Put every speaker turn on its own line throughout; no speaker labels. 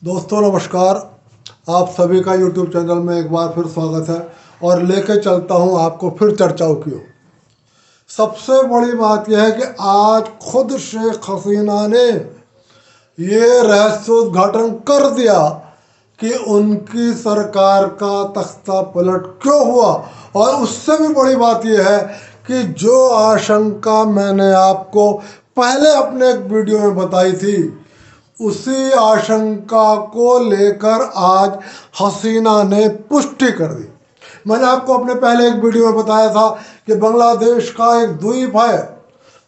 दोस्तों नमस्कार। आप सभी का YouTube चैनल में एक बार फिर स्वागत है और लेके चलता हूं आपको फिर चर्चाओं की ओर। सबसे बड़ी बात यह है कि आज खुद शेख हसीना ने ये रहस्योद्घाटन कर दिया कि उनकी सरकार का तख्ता पलट क्यों हुआ। और उससे भी बड़ी बात यह है कि जो आशंका मैंने आपको पहले अपने एक वीडियो में बताई थी, उसी आशंका को लेकर आज हसीना ने पुष्टि कर दी। मैंने आपको अपने पहले एक वीडियो में बताया था कि बांग्लादेश का एक द्वीप है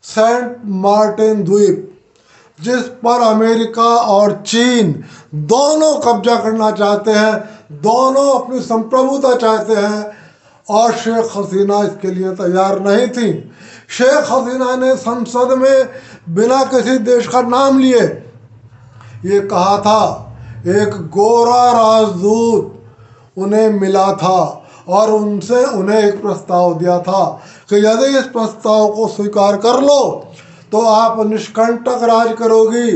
सेंट मार्टिन द्वीप, जिस पर अमेरिका और चीन दोनों कब्जा करना चाहते हैं, दोनों अपनी संप्रभुता चाहते हैं, और शेख हसीना इसके लिए तैयार नहीं थी। शेख हसीना ने संसद में बिना किसी देश का नाम लिए ये कहा था, एक गोरा राजदूत उन्हें मिला था और उन्हें एक प्रस्ताव दिया था कि यदि इस प्रस्ताव को स्वीकार कर लो तो आप निष्कंटक राज करोगी,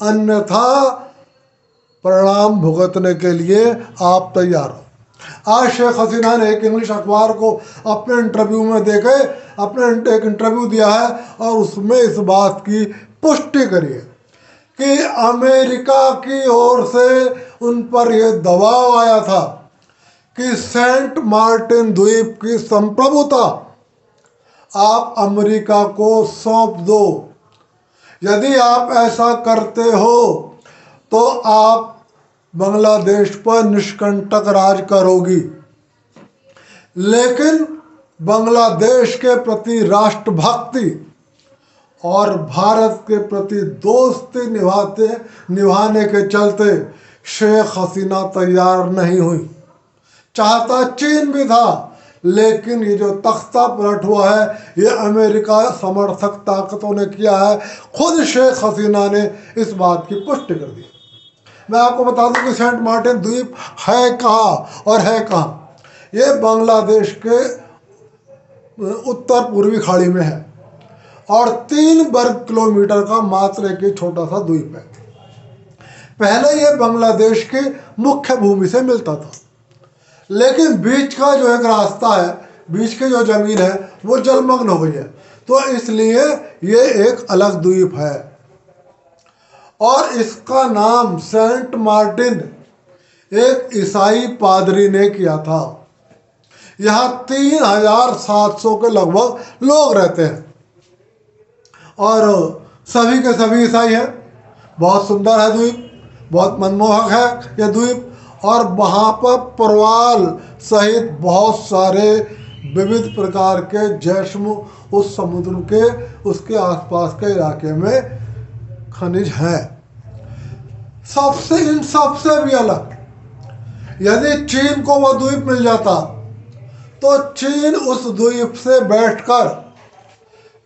अन्यथा परिणाम भुगतने के लिए आप तैयार हो। आज शेख हसीना ने एक इंग्लिश अखबार को अपने इंटरव्यू में देके एक इंटरव्यू दिया है और उसमें इस बात की पुष्टि करी है कि अमेरिका की ओर से उन पर यह दबाव आया था कि सेंट मार्टिन द्वीप की संप्रभुता आप अमेरिका को सौंप दो। यदि आप ऐसा करते हो तो आप बांग्लादेश पर निष्कंटक राज करोगी। लेकिन बांग्लादेश के प्रति राष्ट्रभक्ति और भारत के प्रति दोस्ती निभाने के चलते शेख हसीना तैयार नहीं हुई। चाहता चीन भी था, लेकिन ये जो तख्ता पलट हुआ है ये अमेरिका समर्थक ताकतों ने किया है। खुद शेख हसीना ने इस बात की पुष्टि कर दी। मैं आपको बता दूं कि सेंट मार्टिन द्वीप है कहाँ और है कहाँ। ये बांग्लादेश के उत्तर पूर्वी खाड़ी में है और 3 वर्ग किलोमीटर का मात्र एक छोटा सा द्वीप है। पहले यह बांग्लादेश की मुख्य भूमि से मिलता था, लेकिन बीच का जो एक रास्ता है, बीच की जो जमीन है वो जलमग्न हो गई है, तो इसलिए ये एक अलग द्वीप है। और इसका नाम सेंट मार्टिन एक ईसाई पादरी ने किया था। यहाँ 3700 के लगभग लोग रहते हैं और सभी के सभी ईसाई हैं। बहुत सुंदर है द्वीप, बहुत मनमोहक है यह द्वीप, और वहाँ पर परवाल सहित बहुत सारे विविध प्रकार के जैश्म उस समुद्र के उसके आसपास के इलाके में खनिज हैं। इन सबसे भी अलग, यदि चीन को वह द्वीप मिल जाता तो चीन उस द्वीप से बैठकर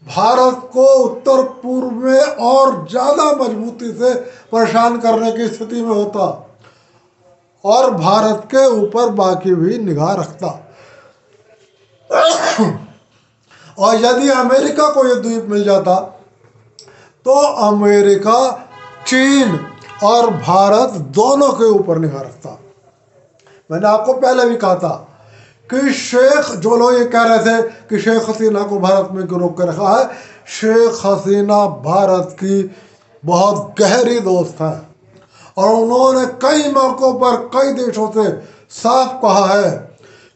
भारत को उत्तर पूर्व में और ज़्यादा मजबूती से परेशान करने की स्थिति में होता और भारत के ऊपर बाकी भी निगाह रखता। और यदि अमेरिका को यह द्वीप मिल जाता तो अमेरिका, चीन और भारत दोनों के ऊपर निगाह रखता। मैंने आपको पहले भी कहा था कि जो लोग ये कह रहे थे कि शेख हसीना को भारत में क्यों रोक कर रखा है, शेख हसीना भारत की बहुत गहरी दोस्त है और उन्होंने कई मौक़ों पर कई देशों से साफ कहा है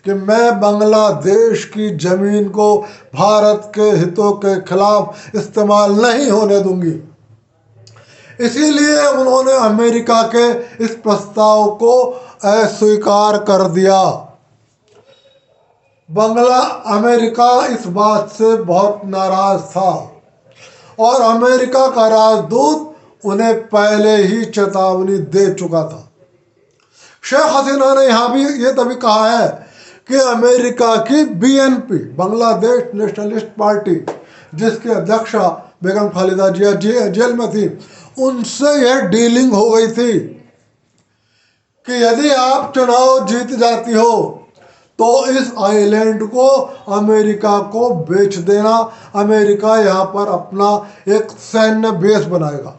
कि मैं बांग्लादेश की ज़मीन को भारत के हितों के खिलाफ इस्तेमाल नहीं होने दूंगी। इसीलिए उन्होंने अमेरिका के इस प्रस्ताव को अस्वीकार कर दिया। अमेरिका इस बात से बहुत नाराज था और अमेरिका का राजदूत उन्हें पहले ही चेतावनी दे चुका था। शेख हसीना ने यहाँ भी ये तभी कहा है कि अमेरिका की BNP, बांग्लादेश नेशनलिस्ट पार्टी, जिसके अध्यक्षा बेगम खालिदा जिया जेल में थी, उनसे यह डीलिंग हो गई थी कि यदि आप चुनाव जीत जाती हो तो इस आइलैंड को अमेरिका को बेच देना, अमेरिका यहाँ पर अपना एक सैन्य बेस बनाएगा।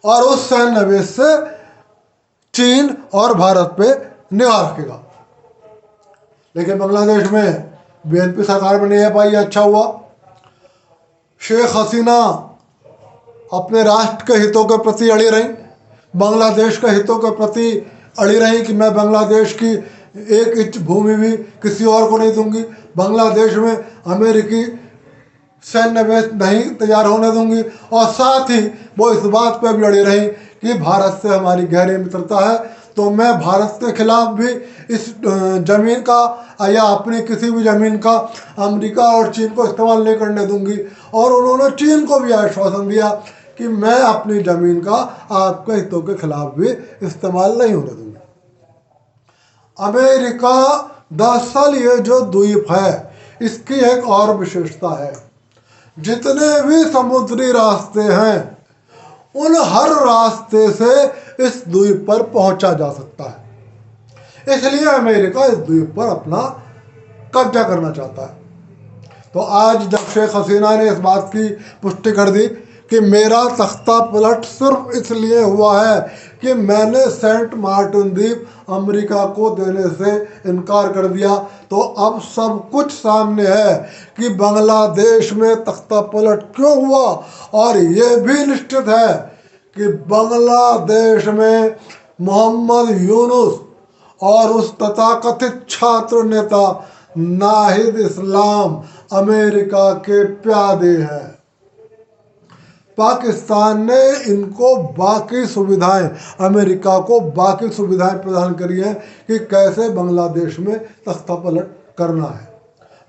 और उस सैन्य निवेश से चीन और भारत पे निगाह रखेगा। लेकिन बांग्लादेश में बीएनपी सरकार में नहीं आ पाई, अच्छा हुआ। शेख हसीना अपने राष्ट्र के हितों के प्रति अड़ी रहीं, बांग्लादेश के हितों के प्रति अड़ी रहीं कि मैं बांग्लादेश की एक इंच भूमि भी किसी और को नहीं दूंगी, बांग्लादेश में अमेरिकी सैन्य निवेश नहीं तैयार होने दूंगी। और साथ ही वो इस बात पर भी अड़ी रही कि भारत से हमारी गहरी मित्रता है, तो मैं भारत के खिलाफ भी इस जमीन का या अपनी किसी भी जमीन का अमेरिका और चीन को इस्तेमाल नहीं करने दूंगी। और उन्होंने चीन को भी आश्वासन दिया कि मैं अपनी जमीन का आपके हितों के खिलाफ भी इस्तेमाल नहीं होने दूंगी। अमेरिका दरअसल ये जो द्वीप है इसकी एक और विशेषता है, जितने भी समुद्री रास्ते हैं उन हर रास्ते से इस द्वीप पर पहुंचा जा सकता है। इसलिए अमेरिका इस द्वीप पर अपना कब्जा करना चाहता है। तो आज जब शेख हसीना ने इस बात की पुष्टि कर दी कि मेरा तख्ता पलट सिर्फ इसलिए हुआ है कि मैंने सेंट मार्टिन द्वीप अमेरिका को देने से इनकार कर दिया, तो अब सब कुछ सामने है कि बांग्लादेश में तख्ता पलट क्यों हुआ। और ये भी निश्चित है कि बांग्लादेश में मोहम्मद यूनुस और उस तथाकथित छात्र नेता नाहिद इस्लाम अमेरिका के प्यादे हैं। पाकिस्तान ने इनको बाकी सुविधाएं, अमेरिका को बाकी सुविधाएं प्रदान करी हैं कि कैसे बांग्लादेश में तख्ता पलट करना है।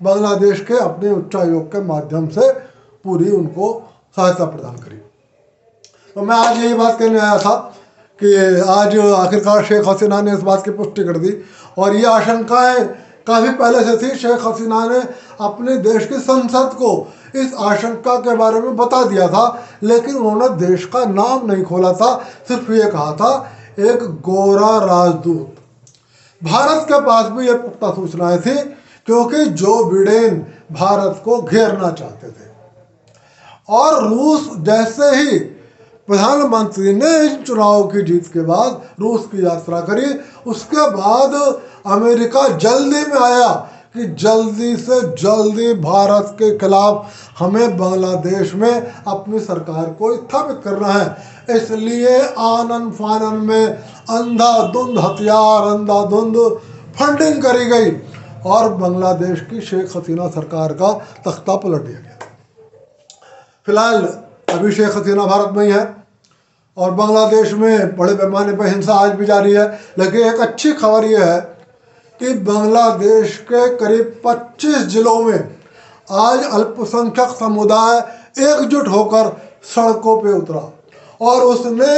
बांग्लादेश के अपने उच्चायोग के माध्यम से पूरी उनको सहायता प्रदान करी। तो मैं आज यही बात कहने आया था कि आज आखिरकार शेख हसीना ने इस बात की पुष्टि कर दी। और ये आशंकाएं काफ़ी पहले से थी। शेख हसीना ने अपने देश की संसद को इस आशंका के बारे में बता दिया था, लेकिन उन्होंने देश का नाम नहीं खोला था, सिर्फ ये कहा था एक गोरा राजदूत। भारत के पास भी ये पुख्ता सूचनाएं थी, क्योंकि जो बिडेन भारत को घेरना चाहते थे। और रूस जैसे ही प्रधानमंत्री ने इन चुनाव की जीत के बाद रूस की यात्रा करी, उसके बाद अमेरिका जल्दी में आया कि जल्दी से जल्दी भारत के खिलाफ हमें बांग्लादेश में अपनी सरकार को स्थापित करना है। इसलिए आनन फानन में अंधाधुंध हथियार, अंधाधुंध फंडिंग करी गई और बांग्लादेश की शेख हसीना सरकार का तख्ता पलट दिया गया। फिलहाल अभी शेख हसीना भारत में ही है और बांग्लादेश में बड़े पैमाने पर हिंसा आज भी जारी है। लेकिन एक अच्छी खबर यह है कि बांग्लादेश के करीब 25 जिलों में आज अल्पसंख्यक समुदाय एकजुट होकर सड़कों पे उतरा और उसने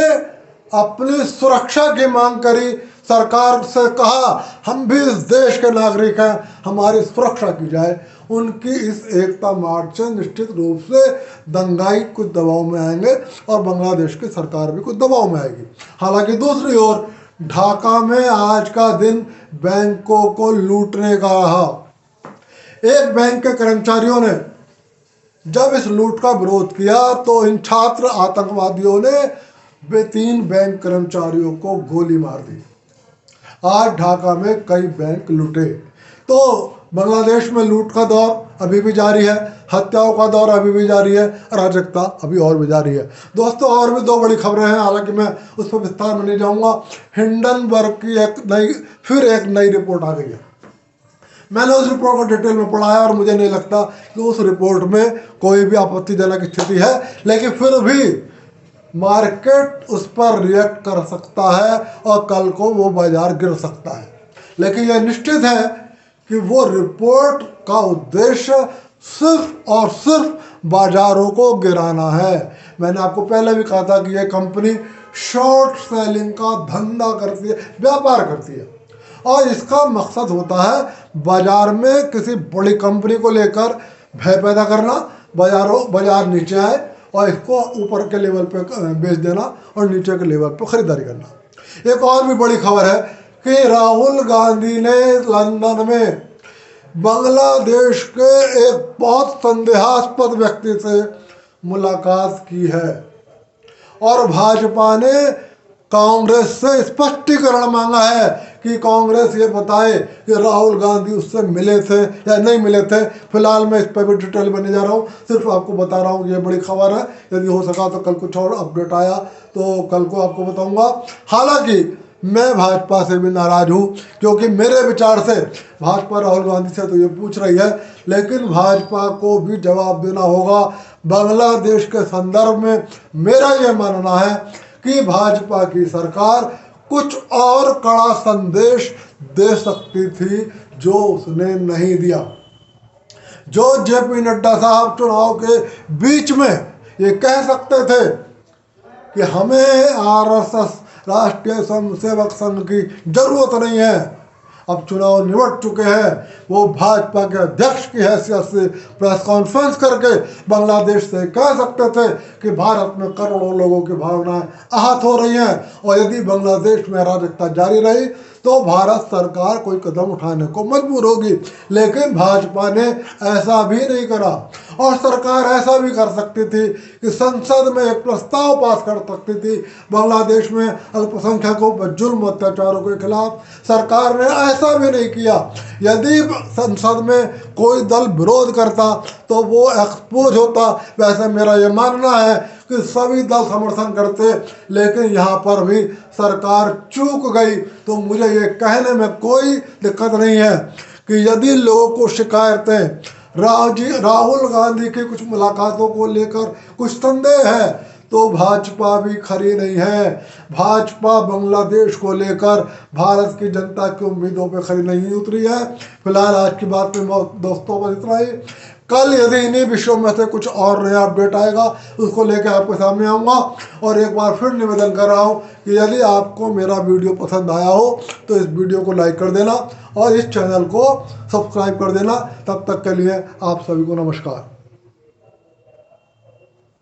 अपनी सुरक्षा की मांग करी। सरकार से कहा हम भी इस देश के नागरिक हैं, हमारी सुरक्षा की जाए। उनकी इस एकता मार्च से निश्चित रूप से दंगाई कुछ दबाव में आएंगे और बांग्लादेश की सरकार भी कुछ दबाव में आएगी। हालांकि दूसरी ओर ढाका में आज का दिन बैंकों को लूटने का रहा। एक बैंक के कर्मचारियों ने जब इस लूट का विरोध किया तो इन छात्र आतंकवादियों ने 3 बैंक कर्मचारियों को गोली मार दी। आज ढाका में कई बैंक लूटे। तो बांग्लादेश में लूट का दौर अभी भी जारी है, हत्याओं का दौर अभी भी जारी है, अराजकता अभी और भी जारी है। दोस्तों और भी 2 बड़ी खबरें हैं, हालांकि मैं उस पर विस्तार में नहीं जाऊंगा। हिंडनबर्ग की एक नई रिपोर्ट आ गई है। मैंने उस रिपोर्ट को डिटेल में पढ़ा है और मुझे नहीं लगता कि उस रिपोर्ट में कोई भी आपत्तिजनक स्थिति है, लेकिन फिर भी मार्केट उस पर रिएक्ट कर सकता है और कल को वो बाजार गिर सकता है। लेकिन यह निश्चित है कि वो रिपोर्ट का उद्देश्य सिर्फ और सिर्फ बाजारों को गिराना है। मैंने आपको पहले भी कहा था कि यह कंपनी शॉर्ट सेलिंग का धंधा करती है, व्यापार करती है और इसका मकसद होता है बाजार में किसी बड़ी कंपनी को लेकर भय पैदा करना, बाजार नीचे आए और इसको ऊपर के लेवल पे बेच देना और नीचे के लेवल पे खरीदारी करना। एक और भी बड़ी खबर है कि राहुल गांधी ने लंदन में बांग्लादेश के एक बहुत संदेहास्पद व्यक्ति से मुलाकात की है और भाजपा ने कांग्रेस से स्पष्टीकरण मांगा है कि कांग्रेस ये बताए कि राहुल गांधी उससे मिले थे या नहीं मिले थे। फिलहाल मैं इस पर भी डिटेल में नहीं जा रहा हूँ, सिर्फ आपको बता रहा हूँ ये बड़ी खबर है। यदि हो सका तो कल कुछ और अपडेट आया तो कल को आपको बताऊंगा। हालांकि मैं भाजपा से भी नाराज हूँ, क्योंकि मेरे विचार से भाजपा राहुल गांधी से तो ये पूछ रही है, लेकिन भाजपा को भी जवाब देना होगा। बांग्लादेश के संदर्भ में मेरा ये मानना है कि भाजपा की सरकार कुछ और कड़ा संदेश दे सकती थी जो उसने नहीं दिया। जो जेपी नड्डा साहब चुनाव के बीच में ये कह सकते थे कि हमें आरएसएस राष्ट्रीय स्वयंसेवक संघ की जरूरत नहीं है, अब चुनाव निपट चुके हैं, वो भाजपा के अध्यक्ष की हैसियत से प्रेस कॉन्फ्रेंस करके बांग्लादेश से कह सकते थे कि भारत में करोड़ों लोगों की भावनाएं आहत हो रही हैं और यदि बांग्लादेश में अराजकता जारी रही तो भारत सरकार कोई कदम उठाने को मजबूर होगी। लेकिन भाजपा ने ऐसा भी नहीं करा, और सरकार ऐसा भी कर सकती थी कि संसद में एक प्रस्ताव पास कर सकती थी बांग्लादेश में अल्पसंख्यकों पर जुल्म अत्याचारों के खिलाफ। सरकार ने ऐसा भी नहीं किया। यदि संसद में कोई दल विरोध करता तो वो एक्सपोज होता। वैसे मेरा ये मानना है कि सभी दल समर्थन करते, लेकिन यहाँ पर भी सरकार चूक गई। तो मुझे ये कहने में कोई दिक्कत नहीं है कि यदि लोगों को शिकायतें राहुल गांधी की कुछ मुलाकातों को लेकर कुछ संदेह है तो भाजपा भी खरी नहीं है। भाजपा बांग्लादेश को लेकर भारत की जनता की उम्मीदों पर खरी नहीं उतरी है। फिलहाल आज की बात में दोस्तों बस इतना ही। कल यदि इन्हीं विषयों में से कुछ और नया अपडेट आएगा उसको लेकर आपके सामने आऊँगा। और एक बार फिर निवेदन कर रहा हूँ कि यदि आपको मेरा वीडियो पसंद आया हो तो इस वीडियो को लाइक कर देना और इस चैनल को सब्सक्राइब कर देना। तब तक के लिए आप सभी को नमस्कार।